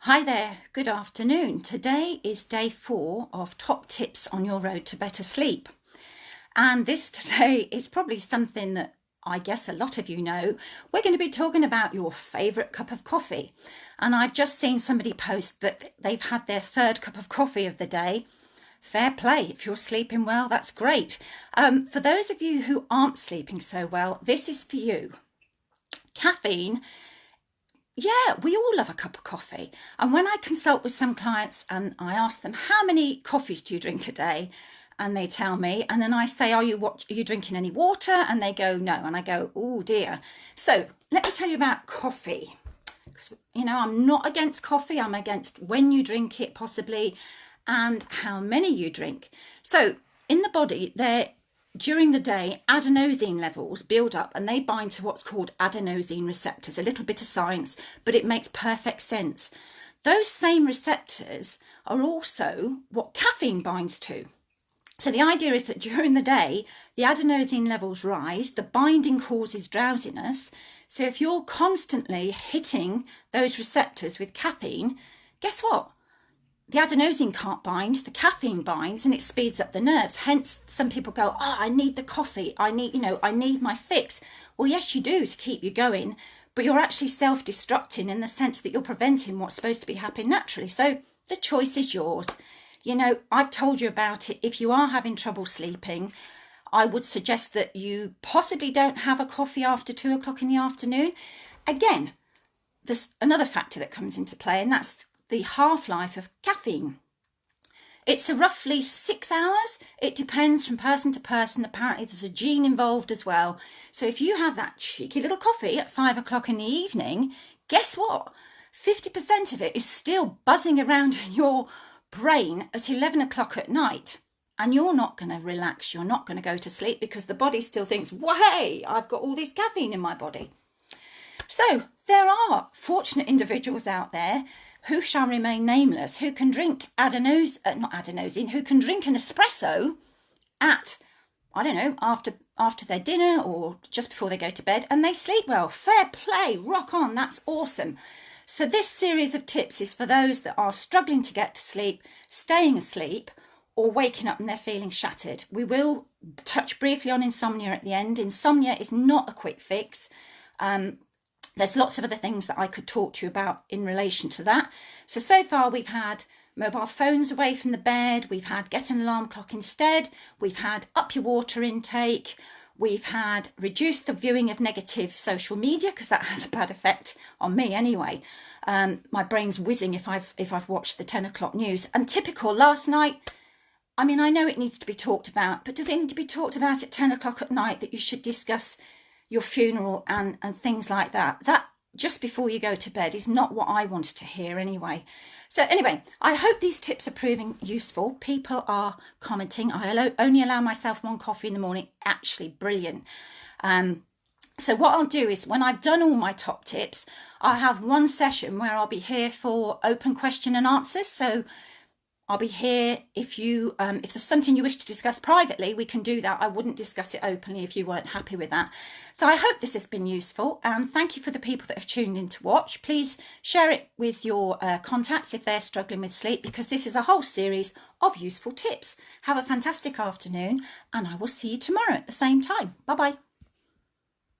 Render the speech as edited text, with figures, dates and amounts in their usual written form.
Hi there, good afternoon. Today is day 4 of top tips on your road to better sleep. And this today is probably something that I guess a lot of you know. We're going to be talking about your favourite cup of coffee. And I've just seen somebody post that they've had their third cup of coffee of the day. Fair play. If you're sleeping well, that's great. For those of you who aren't sleeping so well, this is for you. Caffeine. Yeah, we all love a cup of coffee. And when I consult with some clients and I ask them, how many coffees do you drink a day? And they tell me, and then I say, are you drinking any water? And they go, no. And I go, oh dear. So let me tell you about coffee. Because, I'm not against coffee. I'm against when you drink it possibly and how many you drink. So in the body, during the day, adenosine levels build up and they bind to what's called adenosine receptors. A little bit of science, but it makes perfect sense. Those same receptors are also what caffeine binds to. So the idea is that during the day, the adenosine levels rise, the binding causes drowsiness. So if you're constantly hitting those receptors with caffeine, guess what? The adenosine can't bind, the caffeine binds, and it speeds up the nerves. Hence, some people go, I need the coffee. I need my fix. Well, yes, you do to keep you going, but you're actually self-destructing in the sense that you're preventing what's supposed to be happening naturally. So the choice is yours. I've told you about it. If you are having trouble sleeping, I would suggest that you possibly don't have a coffee after 2 o'clock in the afternoon. Again, there's another factor that comes into play, and that's the half-life of caffeine. It's a roughly 6 hours. It depends from person to person. Apparently there's a gene involved as well. So if you have that cheeky little coffee at 5 o'clock in the evening, guess what? 50% of it is still buzzing around in your brain at 11 o'clock at night. And you're not going to relax. You're not going to go to sleep because the body still thinks, well, hey, I've got all this caffeine in my body. So there are fortunate individuals out there who shall remain nameless, who can drink who can drink an espresso at, after their dinner or just before they go to bed, and they sleep well. Fair play, rock on, that's awesome. So this series of tips is for those that are struggling to get to sleep, staying asleep, or waking up and they're feeling shattered. We will touch briefly on insomnia at the end. Insomnia is not a quick fix. There's lots of other things that I could talk to you about in relation to that. So far we've had mobile phones away from the bed. We've had get an alarm clock instead. We've had up your water intake. We've had reduce the viewing of negative social media because that has a bad effect on me anyway. My brain's whizzing if I've watched the 10 o'clock news. And typical last night, I know it needs to be talked about, but does it need to be talked about at 10 o'clock at night that you should discuss your funeral and things like that? That just before you go to bed is not what I wanted to hear anyway. So anyway, I hope these tips are proving useful. People are commenting. I only allow myself 1 coffee in the morning. Actually, brilliant. So what I'll do is when I've done all my top tips, I'll have 1 session where I'll be here for open question and answers. So I'll be here if there's something you wish to discuss privately, we can do that. I wouldn't discuss it openly if you weren't happy with that. So I hope this has been useful, and thank you for the people that have tuned in to watch. Please share it with your contacts if they're struggling with sleep, because this is a whole series of useful tips. Have a fantastic afternoon, and I will see you tomorrow at the same time. Bye-bye.